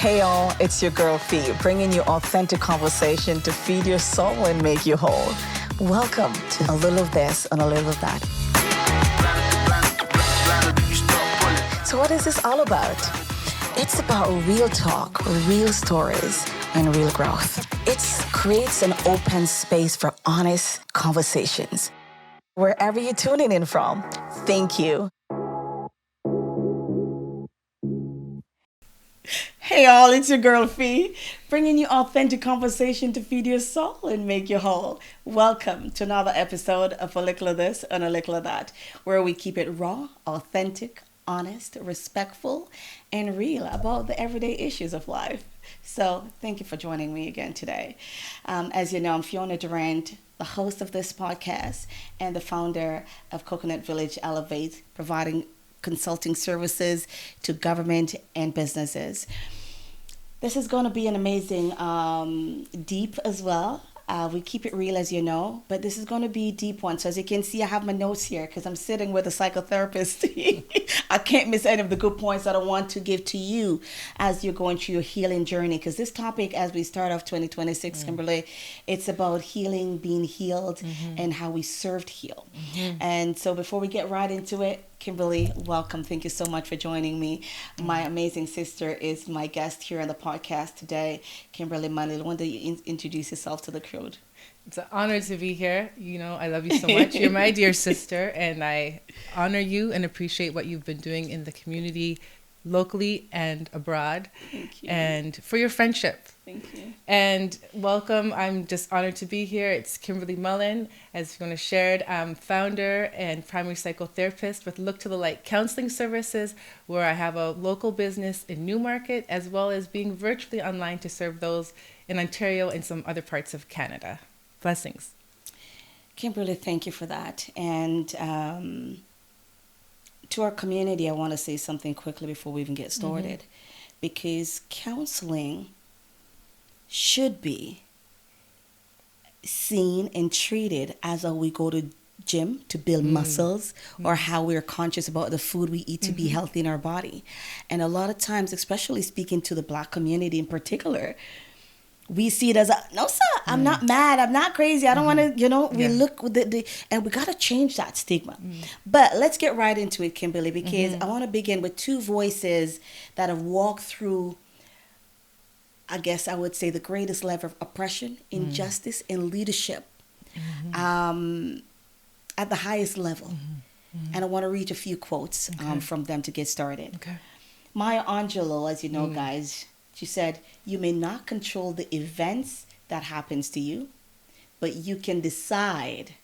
Hey all, it's your girl Fee, bringing you authentic conversation to feed your soul and make you whole. Welcome to a little of this and a little of that. So what is this all about? It's about real talk, real stories, and real growth. It creates an open space for honest conversations. Wherever you're tuning in from, thank you. Hey all, it's your girl Fee, bringing you authentic conversation to feed your soul and make you whole. Welcome to another episode of a Likkle of this and a Likkle of that, where we keep it raw, authentic, honest, respectful, and real about the everyday issues of life. So thank you for joining me again today. As you know, I'm Fiona Durant, the host of this podcast and the founder of Coconut Village Elevate, providing consulting services to government and businesses. This is going to be an amazing deep as well. We keep it real, as you know, but this is going to be a deep one. So as you can see, I have my notes here because I'm sitting with a psychotherapist. I can't miss any of the good points that I want to give to you as you're going through your healing journey. Because this topic, as we start off 2026, Kimberly, it's about healing, being healed, and how we served heal. And so before we get right into it, Kimberly, welcome. Thank you so much for joining me. My amazing sister is my guest here on the podcast today, Kimberly Mullen. Why don't you introduce yourself to the crowd? It's an honor to be here. You know, I love you so much. You're my dear sister, and I honor you and appreciate what you've been doing in the community, locally and abroad. Thank you. And for your friendship. Thank you. And welcome. I'm just honored to be here. It's Kimberly Mullen. As Fiona shared, I'm founder and primary psychotherapist with Look to the Light Counseling Services, where I have a local business in Newmarket, as well as being virtually online to serve those in Ontario and some other parts of Canada. Blessings. Kimberly, thank you for that. And to our community, I want to say something quickly before we even get started, because counseling should be seen and treated as how we go to gym to build muscles, or how we're conscious about the food we eat to be healthy in our body. And a lot of times, especially speaking to the Black community in particular, we see it as no sir, I'm not mad, I'm not crazy, I don't want to, we look with the and we got to change that stigma. But let's get right into it, Kimberly, because I want to begin with two voices that have walked through, I guess I would say, the greatest level of oppression, injustice, and leadership at the highest level. And I want to read a few quotes from them to get started. Maya Angelou, as you know, guys, she said, "You may not control the events that happens to you, but you can decide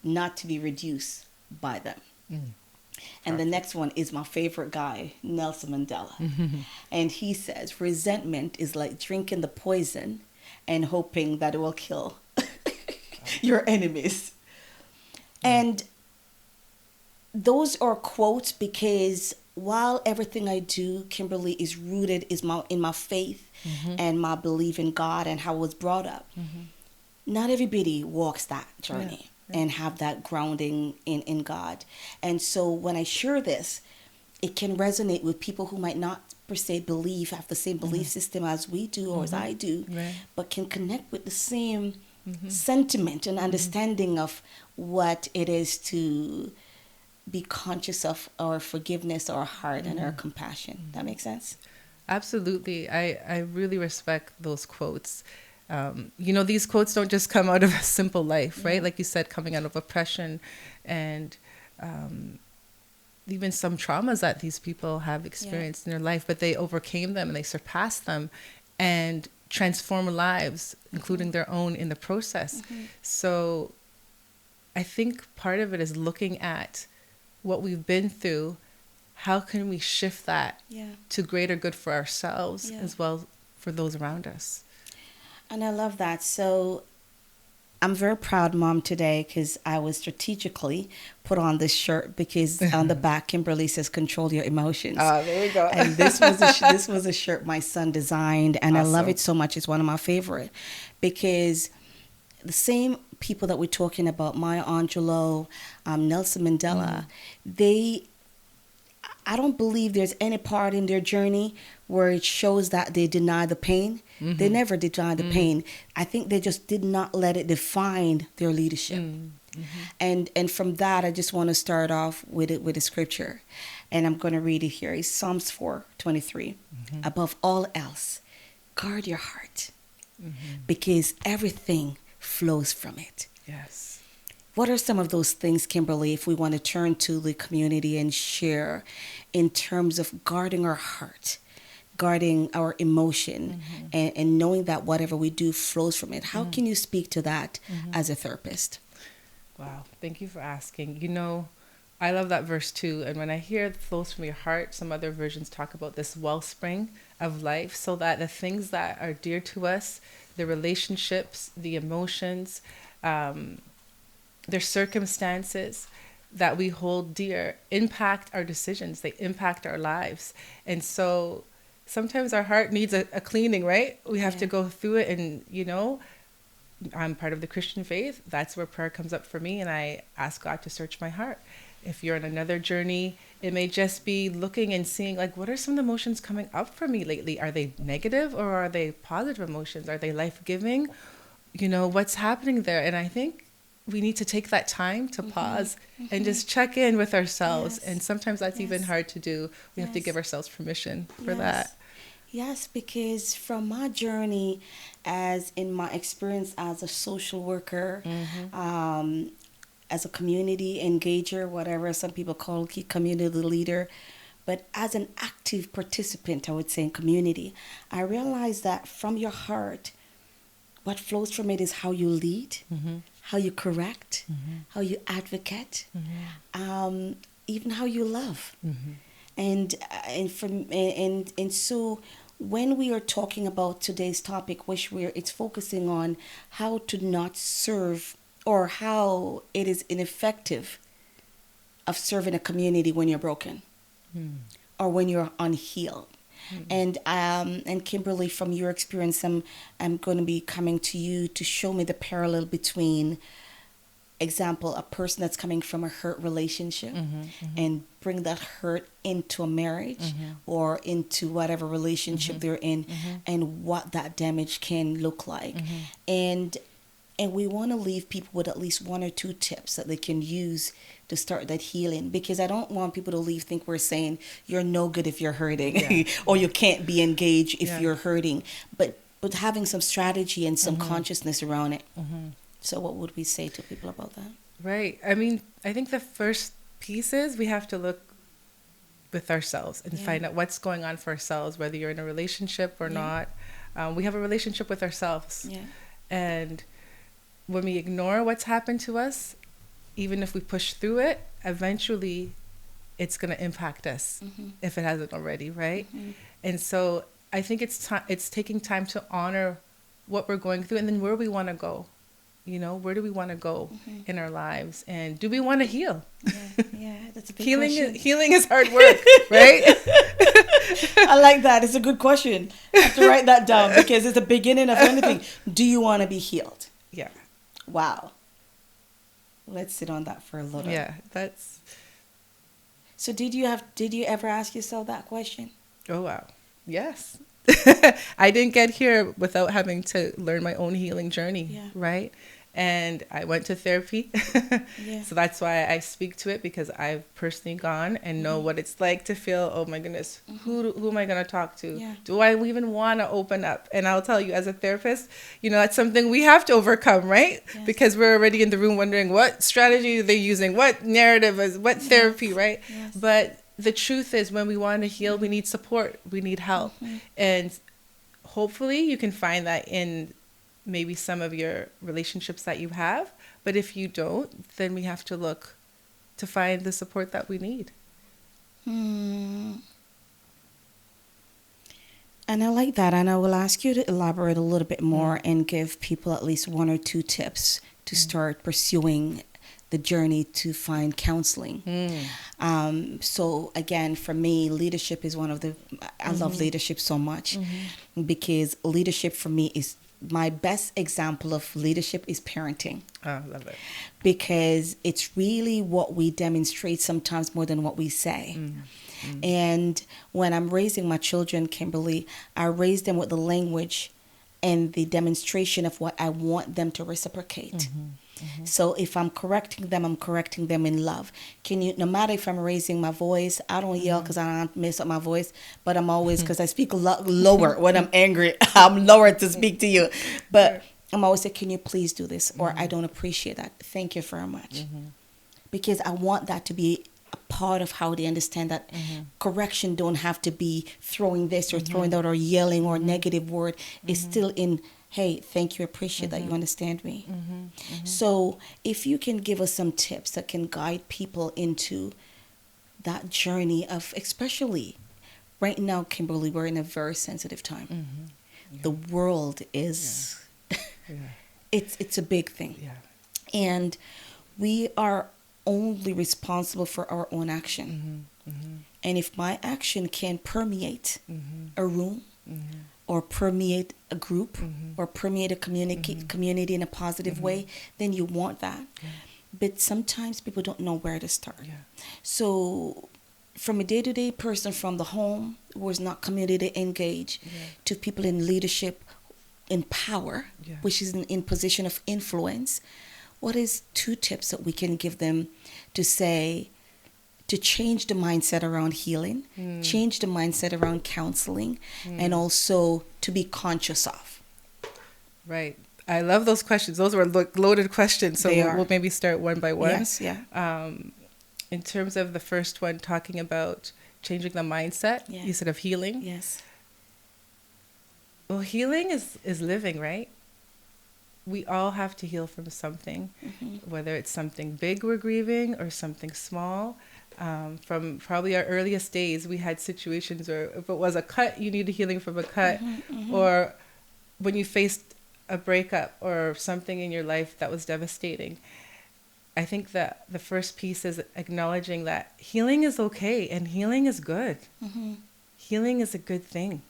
not to be reduced by them." And the next one is my favorite guy, Nelson Mandela. And he says, "Resentment is like drinking the poison and hoping that it will kill your enemies." And those are quotes because while everything I do, Kimberly, is rooted in my faith and my belief in God and how I was brought up, not everybody walks that journey and have that grounding in God. And so when I share this, it can resonate with people who might not per se have the same belief system as we do or as I do, but can connect with the same sentiment and understanding of what it is to be conscious of our forgiveness, our heart, and our compassion. That makes sense? Absolutely. I really respect those quotes. These quotes don't just come out of a simple life, right? Like you said, coming out of oppression and even some traumas that these people have experienced in their life, but they overcame them and they surpassed them and transformed lives, including their own, in the process. So I think part of it is looking at what we've been through. How can we shift that to greater good for ourselves as well for those around us? And I love that. So I'm very proud mom today because I was strategically put on this shirt because on the back, Kimberly says, "Control your emotions." Oh, there we go. And this was a shirt my son designed, and awesome. I love it so much. It's one of my favorite because the same people that we're talking about, Maya Angelou, Nelson Mandela, I don't believe there's any part in their journey where it shows that they deny the pain. They never deny the pain. I think they just did not let it define their leadership. And from that, I just want to start off with it with a scripture, and I'm going to read it here. It's Psalms 4:23. Above all else, guard your heart, because everything flows from it. Yes. What are some of those things, Kimberly, if we want to turn to the community and share in terms of guarding our heart, guarding our emotion, and knowing that whatever we do flows from it? How can you speak to that as a therapist? Wow. Thank you for asking. You know, I love that verse too. And when I hear it flows from your heart, some other versions talk about this wellspring of life, so that the things that are dear to us, the relationships, the emotions, their circumstances that we hold dear impact our decisions. They impact our lives. And so sometimes our heart needs a cleaning, right? We have to go through it. And, you know, I'm part of the Christian faith. That's where prayer comes up for me. And I ask God to search my heart. If you're on another journey, it may just be looking and seeing, like, what are some of the emotions coming up for me lately? Are they negative or are they positive emotions? Are they life-giving? You know, what's happening there? And I think we need to take that time to pause and just check in with ourselves. And sometimes that's even hard to do. We have to give ourselves permission for that. Yes, because from my journey, as in my experience as a social worker, as a community engager, whatever some people call community leader, but as an active participant, I would say, in community, I realized that from your heart, what flows from it is how you lead, how you correct, how you advocate, even how you love. And so when we are talking about today's topic, which it's focusing on how to not serve, or how it is ineffective of serving a community when you're broken or when you're unhealed. And Kimberly, from your experience, I'm going to be coming to you to show me the parallel between, example, a person that's coming from a hurt relationship and bring that hurt into a marriage or into whatever relationship they're in, and what that damage can look like. And we want to leave people with at least one or two tips that they can use to start that healing, because I don't want people to leave think we're saying you're no good if you're hurting or you can't be engaged if you're hurting, but having some strategy and some consciousness around it. So what would we say to people about that? Right. I mean, I think the first piece is we have to look with ourselves and find out what's going on for ourselves, whether you're in a relationship or not. We have a relationship with ourselves. And when we ignore what's happened to us, even if we push through it, eventually it's going to impact us if it hasn't already, right? And so I think it's taking time to honor what we're going through, and then where we want to go. You know, where do we want to go in our lives? And do we want to heal? That's a big question. Healing is hard work, right? I like that. It's a good question. I have to write that down, because it's the beginning of anything. Do you want to be healed? Yeah. Wow. Let's sit on that for a little. Yeah, that's. So did you ever ask yourself that question? Oh, wow. Yes. I didn't get here without having to learn my own healing journey, right? And I went to therapy. So that's why I speak to it, because I've personally gone and know what it's like to feel, oh my goodness, who am I going to talk to? Do I even want to open up? And I'll tell you, as a therapist, you know, that's something we have to overcome, right? Because we're already in the room wondering what strategy are they using, what narrative is, what therapy, right? But the truth is, when we want to heal, we need support, we need help. And hopefully you can find that in maybe some of your relationships that you have. But if you don't, then we have to look to find the support that we need. And I like that. And I will ask you to elaborate a little bit more and give people at least one or two tips to start pursuing the journey to find counseling. So again, for me, leadership is one of the, I love leadership so much, because leadership for me is, my best example of leadership is parenting. Oh, I love it. Because it's really what we demonstrate sometimes more than what we say. And when I'm raising my children, Kimberly, I raise them with the language and the demonstration of what I want them to reciprocate. So if I'm correcting them, I'm correcting them in love. No matter if I'm raising my voice, I don't yell because I don't mess up my voice, but I'm always, because I speak lower when I'm angry, I'm lower to speak to you. But I'm always saying, can you please do this? Or I don't appreciate that. Thank you very much. Because I want that to be a part of how they understand that correction don't have to be throwing this or throwing that or yelling or negative word. It's still in, hey, thank you, appreciate that you understand me. So if you can give us some tips that can guide people into that journey of, especially right now, Kimberly, we're in a very sensitive time. The world is, it's a big thing. And we are only responsible for our own action. And if my action can permeate a room, or permeate a group, or permeate a community in a positive way, then you want that. But sometimes people don't know where to start. So from a day-to-day person from the home who is not community engaged to people in leadership, in power, which is in position of influence, what is 2 tips that we can give them to say, to change the mindset around healing, change the mindset around counseling, and also to be conscious of? Right. I love those questions. Those were loaded questions. So we'll maybe start one by one. Yes, In terms of the first one, talking about changing the mindset, you said of healing. Yes. Well, healing is living, right? We all have to heal from something, whether it's something big we're grieving or something small. From probably our earliest days, we had situations where if it was a cut, you needed healing from a cut, or when you faced a breakup or something in your life that was devastating. I think that the first piece is acknowledging that healing is okay and healing is good. Healing is a good thing.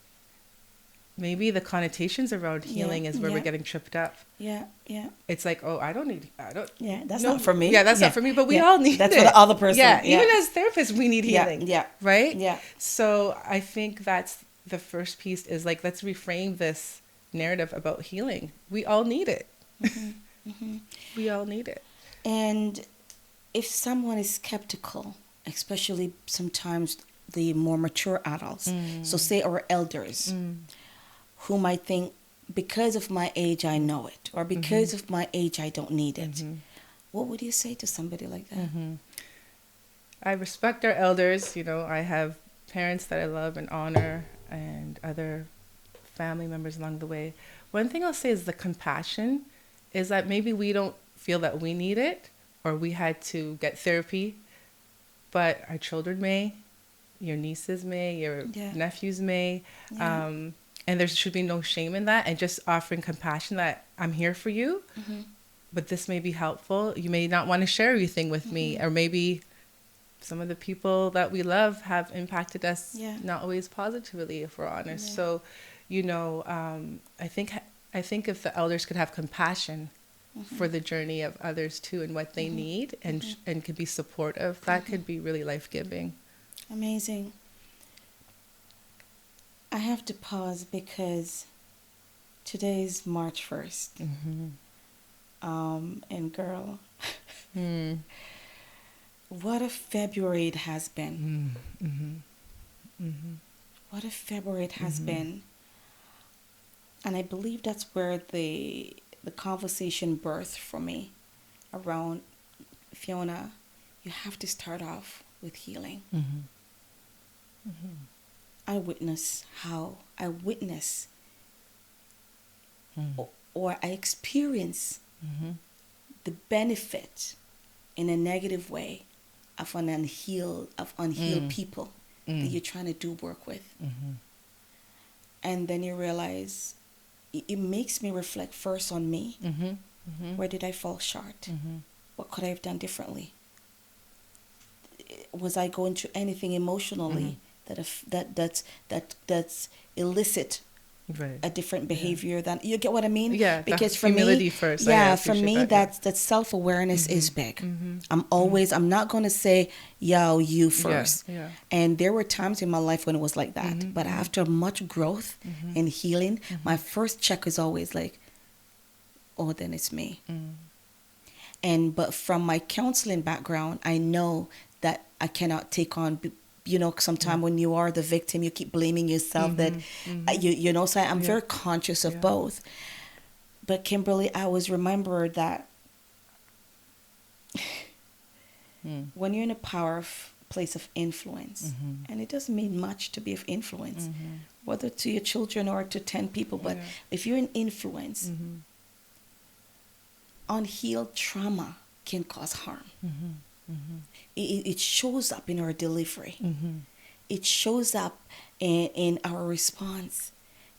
Maybe the connotations around healing is where we're getting tripped up. It's like, oh, that's not for me. That's not for me, but we all need that's it. for the other person. Even as therapists, we need healing. Right? So I think that's the first piece is like, let's reframe this narrative about healing. We all need it. We all need it. And if someone is skeptical, especially sometimes the more mature adults, so say our elders, who might think, because of my age, I know it, or because of my age, I don't need it. What would you say to somebody like that? I respect our elders. You know, I have parents that I love and honor and other family members along the way. One thing I'll say is the compassion is that maybe we don't feel that we need it or we had to get therapy, but our children may, your nieces may, your nephews may, and there should be no shame in that, and just offering compassion that I'm here for you, but this may be helpful. You may not want to share everything with me, or maybe some of the people that we love have impacted us not always positively, if we're honest. So, you know, I think if the elders could have compassion for the journey of others too, and what they need, and could be supportive, that could be really life-giving. Amazing. I have to pause because today is March 1st. And girl, what a February it has been. What a February it has been. And I believe that's where the conversation birthed for me around, Fiona, you have to start off with healing. I witness or I experience the benefit in a negative way of unhealed people that you're trying to do work with. And then you realize it makes me reflect first on me. Where did I fall short? What could I have done differently? Was I going through anything emotionally that's illicit Right. a different behavior than, you get what I mean? Yeah. Because the for humility me, first. yeah, I for appreciate me, that. that self-awareness is big. Mm-hmm. I'm not going to say, yo, you Yeah. first. Yeah. And there were times in my life when it was like that. Mm-hmm. But after much growth and healing, my first check is always like, oh, then it's me. But from my counseling background, I know that I cannot take on, sometimes when you are the victim, you keep blaming yourself that, so I'm very conscious of both. But Kimberly, I was remembered that when you're in a place of influence, and it doesn't mean much to be of influence, whether to your children or to 10 people, but if you're in influence, unhealed trauma can cause harm. It shows up in our delivery. It shows up in our response.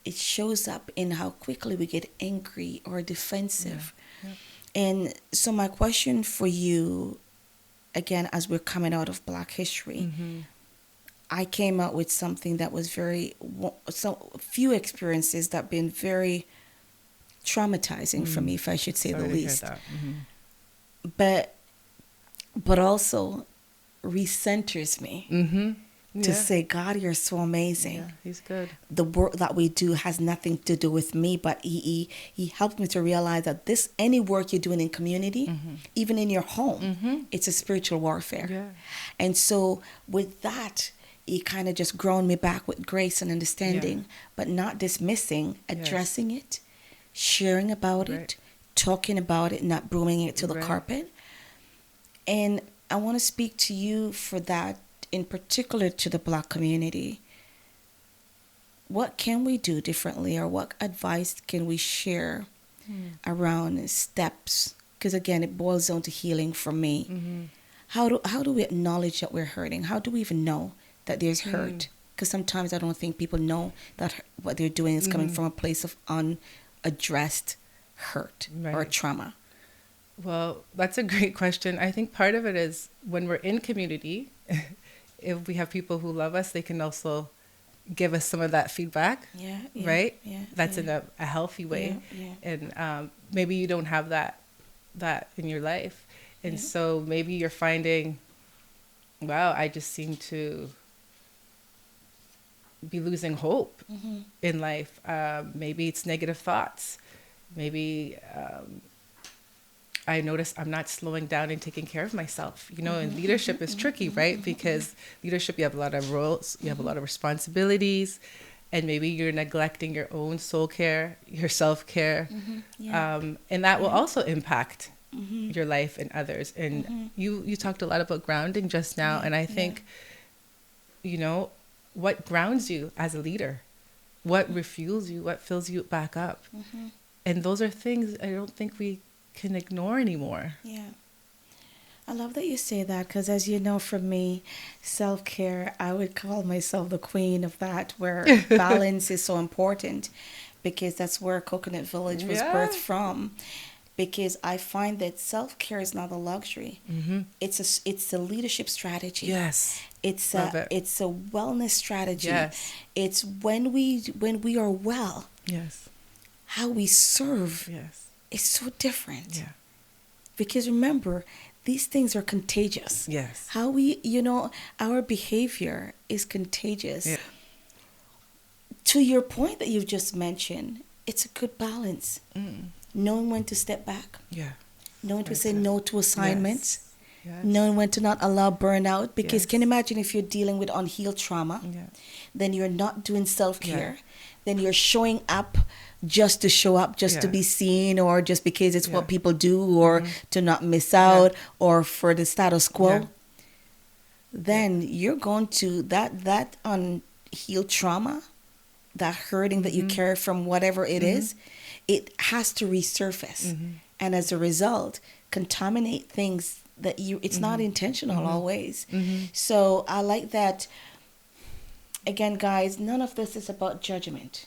It shows up in how quickly we get angry or defensive. And so my question for you, again, as we're coming out of Black History, I came out with something that was few experiences that have been very traumatizing for me, if I should say the least. But also recenters me to say, God, you're so amazing. Yeah, he's good. The work that we do has nothing to do with me, but he helped me to realize that any work you're doing in community, even in your home, it's a spiritual warfare. Yeah. And so with that, he kind of just grown me back with grace and understanding, but not dismissing, addressing it, sharing about it, talking about it, not brooming it to the carpet. And I want to speak to you for that, in particular to the Black community. What can we do differently, or what advice can we share around steps? Because again, it boils down to healing for me. How do we acknowledge that we're hurting? How do we even know that there's hurt? Because sometimes I don't think people know that what they're doing is coming from a place of unaddressed hurt or trauma. Well, that's a great question. I think part of it is when we're in community, if we have people who love us, they can also give us some of that feedback, right? Yeah, that's in a healthy way. And maybe you don't have that in your life. And so maybe you're finding, wow, I just seem to be losing hope in life. Maybe it's negative thoughts. Maybe I notice I'm not slowing down and taking care of myself. And leadership is tricky, right? Because leadership, you have a lot of roles, you have a lot of responsibilities, and maybe you're neglecting your own soul care, your self-care. And that will also impact your life and others. And you talked a lot about grounding just now, and I think, what grounds you as a leader? What refuels you? What fills you back up? And those are things I don't think we can ignore anymore. I love that you say that, because as you know, for me, self-care, I would call myself the queen of that, where balance is so important, because that's where Coconut Village was birthed from. Because I find that self-care is not a luxury. It's a leadership strategy. Yes. It's a wellness strategy. Yes. It's when we are well. Yes. How we serve. Yes. Is so different. Yeah. Because remember, these things are contagious. Yes. How our behavior is contagious. Yeah. To your point that you've just mentioned, it's a good balance. Knowing when to step back. Yeah. Knowing to say no to assignments. Yes. Knowing when to not allow burnout. Because can you imagine if you're dealing with unhealed trauma, then you're not doing self-care. Then you're showing up just to show up, just to be seen, or just because it's what people do, or to not miss out, or for the status quo. Then you're going to that unhealed trauma, that hurting that you carry from whatever it is, it has to resurface, and as a result, contaminate things that it's not intentional always. So I like that. Again, guys, none of this is about judgment.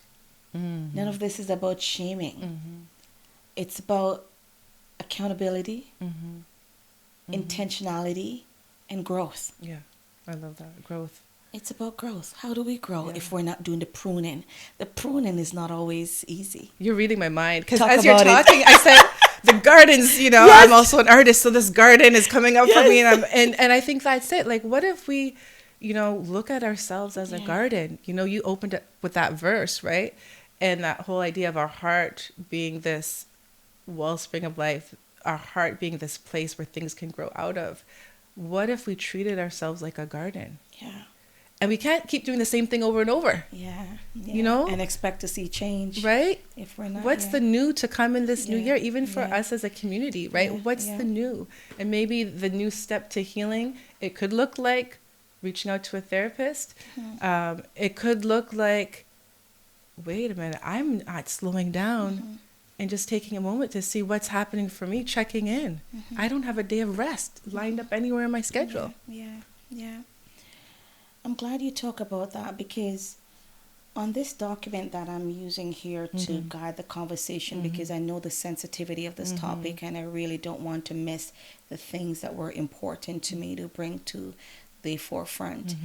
None of this is about shaming. It's about accountability, intentionality, and growth. Yeah, I love that. Growth. It's about growth. How do we grow Yeah. if we're not doing the pruning? The pruning is not always easy. You're reading my mind, because Talk as you're about it. talking, I said the gardens. You know, Yes. I'm also an artist, so this garden is coming up for me, Yes. and I think that's it. Like, what if we, look at ourselves as a garden? You opened it with that verse, right? And that whole idea of our heart being this wellspring of life, our heart being this place where things can grow out of. What if we treated ourselves like a garden? Yeah. And we can't keep doing the same thing over and over. Yeah. And expect to see change. Right? If we're not. What's the new to come in this new year, even for us as a community, right? Yeah. What's the new? And maybe the new step to healing, it could look like reaching out to a therapist. It could look like, wait a minute, I'm not slowing down and just taking a moment to see what's happening for me, checking in. I don't have a day of rest lined up anywhere in my schedule. Yeah. I'm glad you talk about that, because on this document that I'm using here to guide the conversation, because I know the sensitivity of this topic, and I really don't want to miss the things that were important to me to bring to the forefront.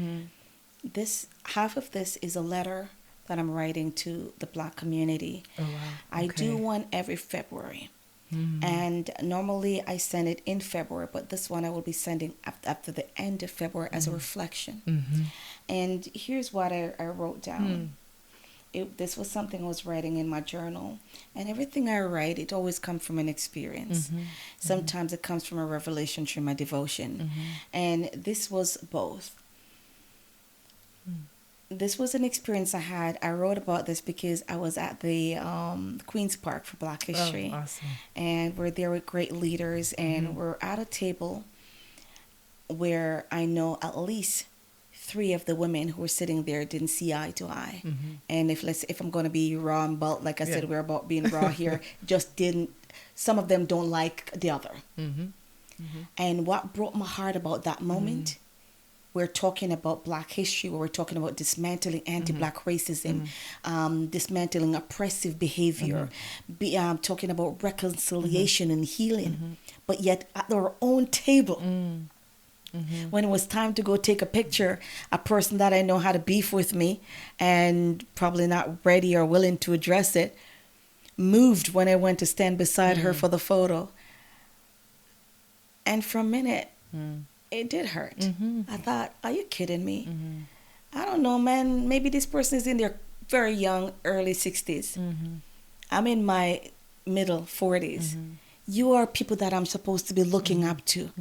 This half of this is a letter that I'm writing to the Black community. Oh, wow. I do one every February. And normally I send it in February, but this one I will be sending after the end of February as a reflection. And here's what I wrote down. This was something I was writing in my journal. And everything I write, it always comes from an experience. Sometimes it comes from a revelation through my devotion. And this was both. This was an experience I had. I wrote about this because I was at the Queen's Park for Black History. Oh, awesome. And we're there with great leaders, and we're at a table where I know at least 3 of the women who were sitting there didn't see eye to eye. And if I'm going to be raw and bold, like I said, we're about being raw here, just didn't, some of them don't like the other. And what broke my heart about that moment, we're talking about Black history, where we're talking about dismantling anti-Black racism, dismantling oppressive behavior, talking about reconciliation and healing. But yet at our own table, when it was time to go take a picture, a person that I know had a beef with me and probably not ready or willing to address it, moved when I went to stand beside her for the photo. And for a minute, it did hurt. I thought, are you kidding me? I don't know, man. Maybe this person is in their very young, early 60s. I'm in my middle 40s. You are people that I'm supposed to be looking up to.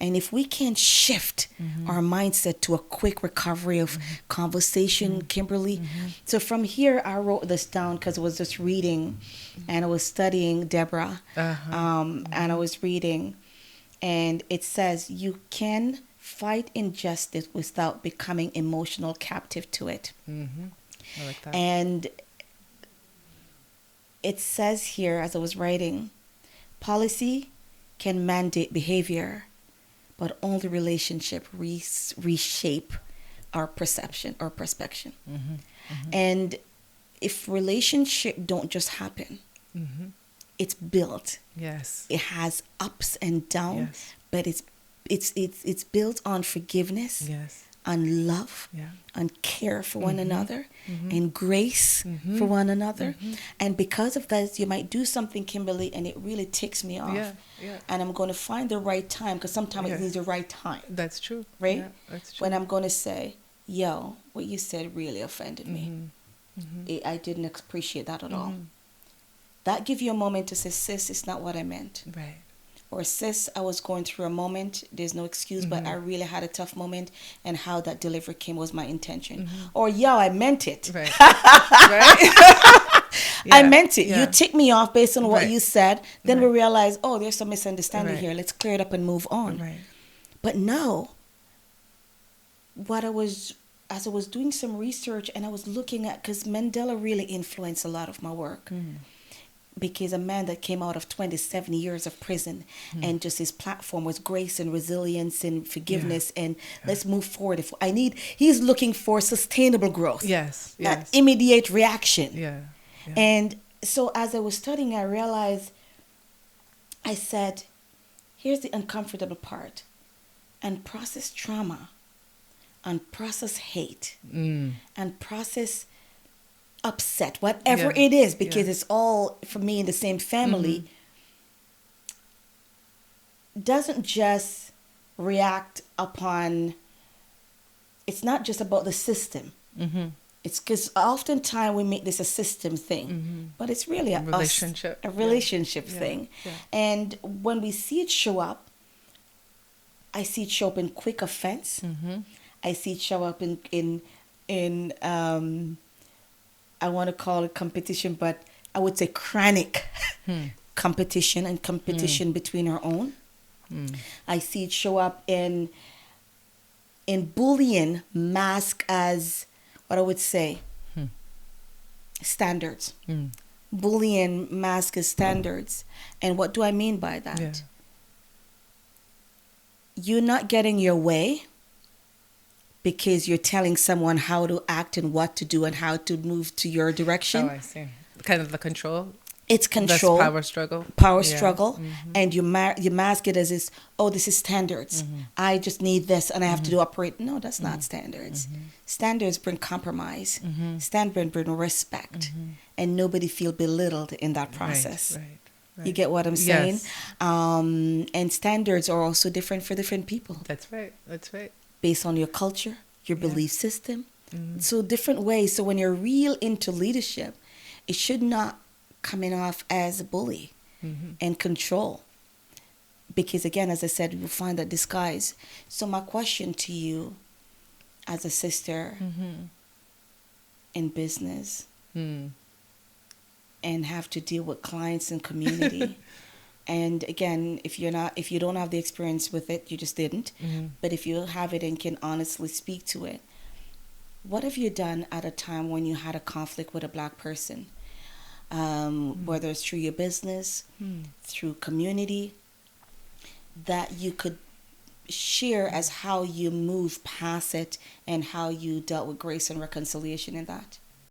And if we can't shift our mindset to a quick recovery of conversation, Kimberly. So from here, I wrote this down because I was just reading, and I was studying Deborah. And I was reading. And it says, you can fight injustice without becoming emotional captive to it. I like that. And it says here, as I was writing, policy can mandate behavior, but only relationship reshape our perception or perspection. And if relationship don't just happen, it's built. Yes. It has ups and downs, but it's built on forgiveness, on love, on care for one another, and grace for one another. And because of that, you might do something, Kimberly, and it really ticks me off. And I'm going to find the right time, because sometimes it needs the right time. That's true. Right? Yeah, that's true. When I'm going to say, yo, what you said really offended me. I didn't appreciate that at all. That give you a moment to say, sis, it's not what I meant. Right. Or sis, I was going through a moment. There's no excuse, but I really had a tough moment, and how that delivery came was my intention. Or, yo, I meant it. Right. Right. I meant it. You ticked me off based on what you said. Then we Right. realize, oh, there's some misunderstanding here. Let's clear it up and move on. Right. But now, as I was doing some research, and I was looking at, because Mandela really influenced a lot of my work. Because a man that came out of 27 years of prison, and just his platform was grace and resilience and forgiveness, and let's move forward. He's looking for sustainable growth. Yes. Not immediate reaction. Yeah. And so as I was studying, I realized, I said, here's the uncomfortable part. Unprocessed trauma, and process hate Mm. and process upset, whatever Yeah. it is, because Yeah. it's all for me in the same family, doesn't just react upon, it's not just about the system. Mm-hmm. It's because oftentimes we make this a system thing, but it's really a Relationship. a relationship Yeah. thing. Yeah. And when we see it show up, I see it show up in quick offense. Mm-hmm. I see it show up in I want to call it competition, but I would say chronic competition and competition between our own. I see it show up in bullying masked as what I would say standards. Bullying masked as standards. And what do I mean by that? Yeah. You're not getting your way because you're telling someone how to act and what to do and how to move to your direction. Oh, I see. Kind of the control. It's control. That's power struggle. Power Yeah. struggle. And you mask it as this, oh, this is standards. I just need this and I have to do operate. No, that's not standards. Standards bring compromise. Standards bring respect. And nobody feel belittled in that process. Right. You get what I'm saying? Yes. And standards are also different for different people That's right. That's right. based on your culture, your belief system. So different ways. So when you're real into leadership, it should not coming off as a bully and control. Because again, as I said, we will find that disguise. So my question to you as a sister in business and have to deal with clients and community. And again, if you don't have the experience with it, you just didn't. But if you have it and can honestly speak to it, what have you done at a time when you had a conflict with a Black person? Whether it's through your business, through community, that you could share as how you move past it and how you dealt with grace and reconciliation in that?